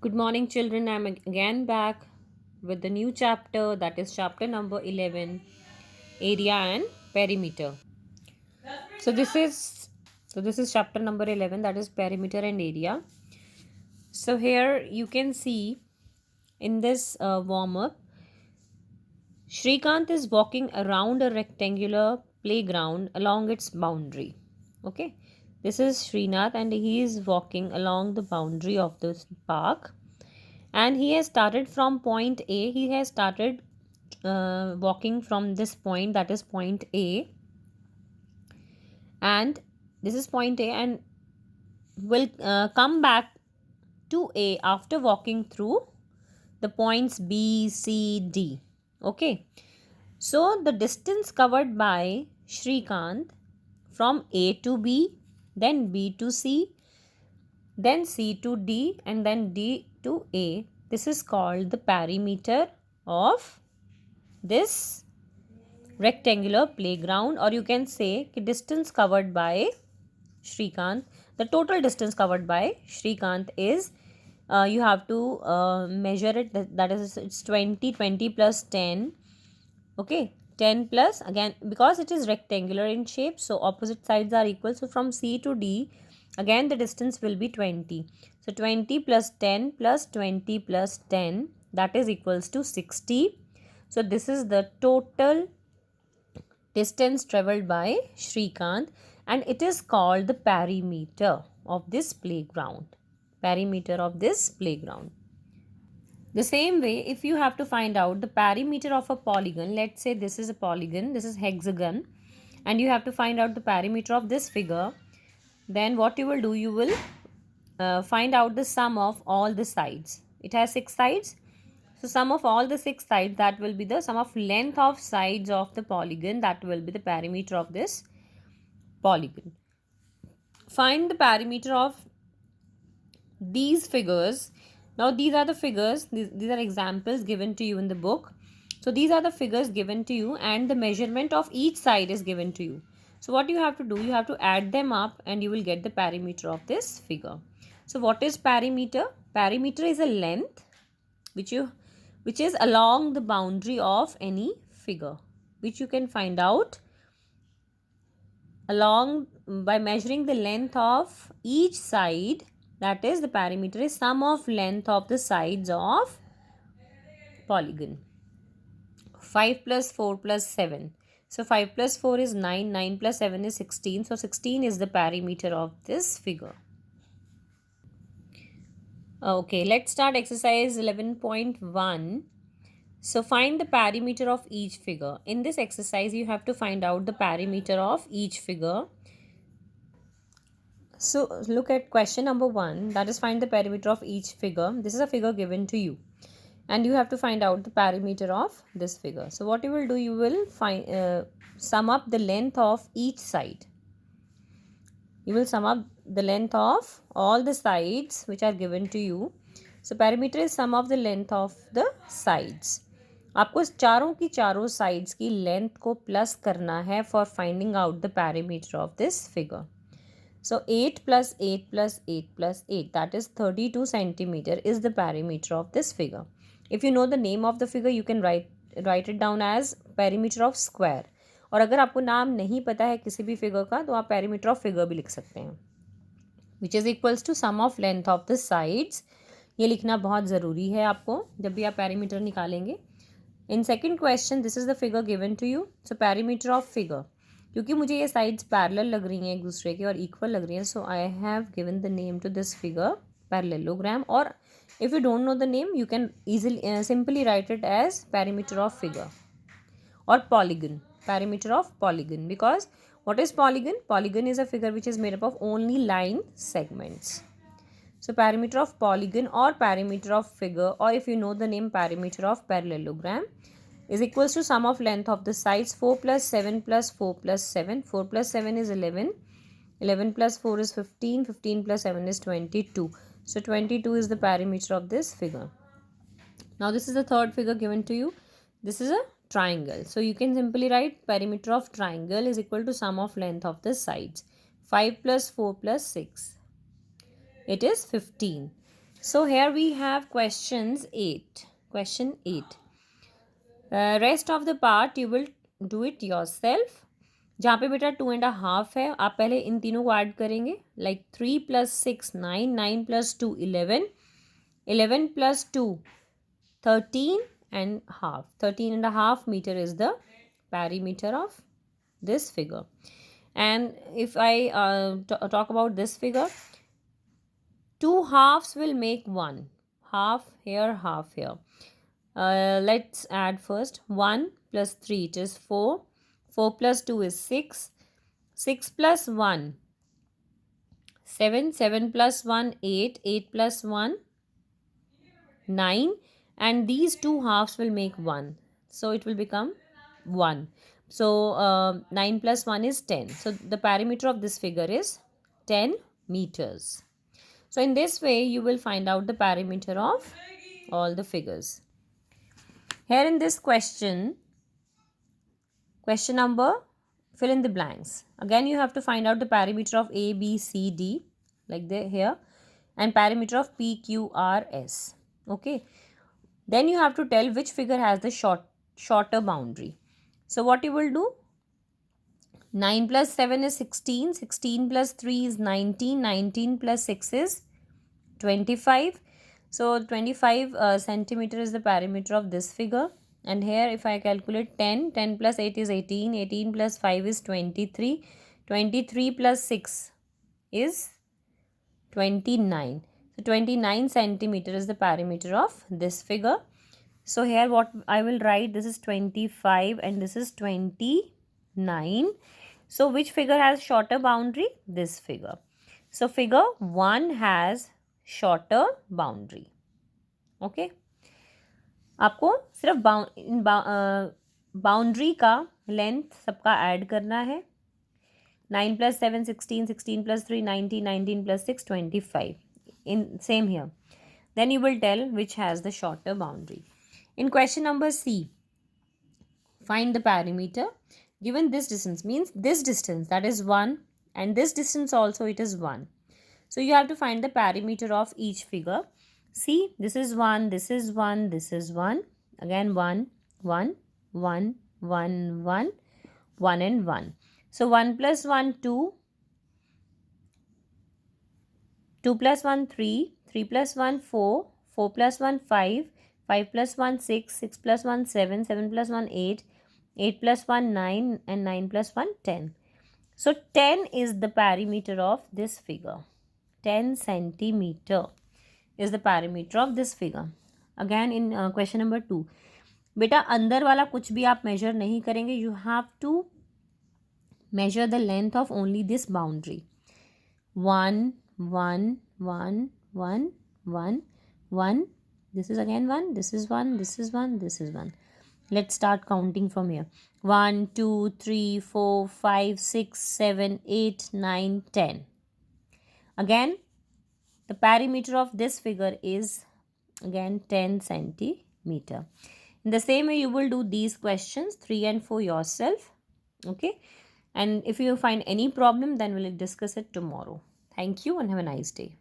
Good morning, children. I'm again back with the new chapter, that is chapter number 11, area and perimeter. So this is chapter number 11, that is perimeter and area. So here you can see in this warm up, Shrikant is walking around a rectangular playground along its boundary. Okay, this is Srinath and he is walking along the boundary of this park, and he has started from point A. He has started walking from this point, that is point A, and this is point A, and will come back to A after walking through the points B, C, D. Okay, so the distance covered by Shrikant from A to B, then B to C, then C to D, and then D to A. This is called the perimeter of this rectangular playground, or you can say distance covered by Shrikant. The total distance covered by Shrikant is you have to measure it, that is it's 20 plus 10. Okay, 10 plus, again because it is rectangular in shape, so opposite sides are equal. So from C to D, again the distance will be 20. So 20 plus 10 plus 20 plus 10, that is equals to 60. So this is the total distance traveled by Shrikant, and it is called the perimeter of this playground. Perimeter of this playground. The same way, if you have to find out the perimeter of a polygon, let's say this is a polygon, this is hexagon, and you have to find out the perimeter of this figure, then what you will do, you will find out the sum of all the sides. It has 6 sides. So sum of all the 6 sides, that will be the sum of length of sides of the polygon, that will be the perimeter of this polygon. Find the perimeter of these figures. Now these are the figures, these are examples given to you in the book. So these are the figures given to you, and the measurement of each side is given to you. So what you have to do, you have to add them up and you will get the perimeter of this figure. So what is perimeter? Perimeter is a length which is along the boundary of any figure, which you can find out along by measuring the length of each side. That is, the perimeter is sum of length of the sides of polygon. 5 plus 4 plus 7. So 5 plus 4 is 9, 9 plus 7 is 16. So 16 is the perimeter of this figure. Okay, let's start exercise 11.1. So find the perimeter of each figure. In this exercise, you have to find out the perimeter of each figure. So look at question number 1, that is find the perimeter of each figure. This is a figure given to you, and you have to find out the perimeter of this figure. So what you will do, you will find sum up the length of each side. You will sum up the length of all the sides which are given to you. So perimeter is sum of the length of the sides. आपको चारों की चारों sides की length को plus करना है for finding out the perimeter of this figure. So 8 plus 8 plus 8 plus 8, that is 32 centimeter is the perimeter of this figure. If you know the name of the figure, you can write it down as perimeter of square. और अगर आपको नाम नहीं पता है किसी भी figure का, तो आप perimeter of figure भी लिख सकते हैं, which is equals to sum of length of the sides. ये लिखना बहुत ज़रूरी है आपको जब भी आप perimeter निकालेंगे. In second question, this is the figure given to you. So perimeter of figure, क्योंकि मुझे ये साइड्स पैरेलल लग रही हैं एक दूसरे के और इक्वल लग रही हैं, so I have given the name to this figure parallelogram. और if you don't know the name, you can easily simply write it as perimeter of figure or polygon. Perimeter of polygon, because what is polygon? Polygon is a figure which is made up of only line segments. So perimeter of polygon or perimeter of figure, or if you know the name perimeter of parallelogram, is equals to sum of length of the sides 4 plus 7 plus 4 plus 7. 4 plus 7 is 11. 11 plus 4 is 15. 15 plus 7 is 22. So 22 is the perimeter of this figure. Now this is the third figure given to you. This is a triangle. So you can simply write perimeter of triangle is equal to sum of length of the sides. 5 plus 4 plus 6. It is 15. So here we have questions 8. Question 8. Rest of the part you will do it yourself. जहाँ पे बेटा 2.5 है, आप पहले इन तीनों को add करेंगे. Like 3 + 6 9, 9 + 2 11, 11 + 2 13.5. 13.5 meter is the perimeter of this figure. And if I talk about this figure, two halves will make one. Half here, half here. Let's add first. 1 + 3, it is 4. 4 + 2 is 6. 6 + 1, 7. 7 + 1, 8. 8 + 1, 9. And these two halves will make 1. So it will become 1. So 9 + 1 is 10. So the perimeter of this figure is 10 meters. So in this way, you will find out the perimeter of all the figures. Here in this question number, fill in the blanks. Again, you have to find out the perimeter of A, B, C, D, like here, and perimeter of P, Q, R, S. Okay. Then you have to tell which figure has the shorter boundary. So what you will do? 9 + 7 is 16. 16 + 3 is 19. 19 + 6 is 25. So 25 centimeter is the perimeter of this figure. And here if I calculate 10, 10 + 8 is 18. 18 + 5 is 23. 23 + 6 is 29. So 29 centimeter is the perimeter of this figure. So here what I will write, this is 25 and this is 29. So which figure has shorter boundary? This figure. So figure 1 has shorter boundary. Okay. आपको सिर्फ boundary का length सबका add करना है. 9 + 7 16, 16 + 3 19, 19 + 6 25. In same here. Then you will tell which has the shorter boundary. In question number C, find the perimeter. Given this distance means this distance, that is 1, and this distance also it is 1. So you have to find the perimeter of each figure. See, this is 1, this is 1, this is 1. Again 1, 1, 1, 1, 1, 1 and 1. So 1 + 1, 2. 2 + 1, 3. 3 + 1, 4. 4 + 1, 5. 5 + 1, 6. 6 + 1, 7. 7 + 1, 8. 8 + 1, 9. And 9 + 1, 10. So 10 is the perimeter of this figure. 10 centimeter is the perimeter of this figure. Again in question number 2. बेटा अंदर वाला कुछ भी आप measure नहीं करेंगे. You have to measure the length of only this boundary. 1, 1, 1, 1, 1, 1. This is again 1. This is 1. This is 1. This is 1. Let's start counting from here. 1, 2, 3, 4, 5, 6, 7, 8, 9, 10. Again, the perimeter of this figure is again 10 centimeter. In the same way, you will do these questions 3 and 4 yourself. Okay. And if you find any problem, then we'll discuss it tomorrow. Thank you and have a nice day.